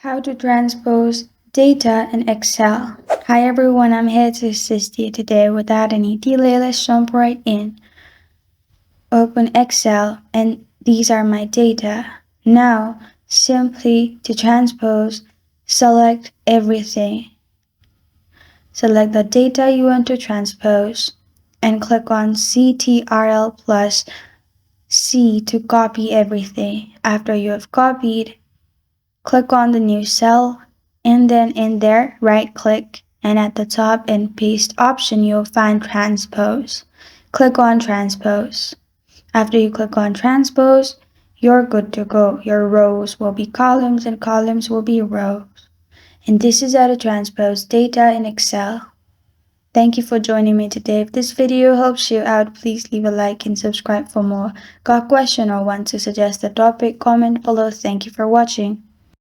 How to transpose data in Excel. Hi everyone, I'm here to assist you today. Without any delay, let's jump right in. Open Excel and these are my data. Now, simply to transpose, select everything. Select the data you want to transpose and click on Ctrl plus C to copy everything. After you have copied, click on the new cell and then in there right click and at the top in paste option you'll find transpose. Click on transpose. After you click on transpose, you're good to go. Your rows will be columns and columns will be rows. And this is how to transpose data in Excel. Thank you for joining me today. If this video helps you out, please leave a like and subscribe for more. Got a question or want to suggest a topic? Comment below. Thank you for watching.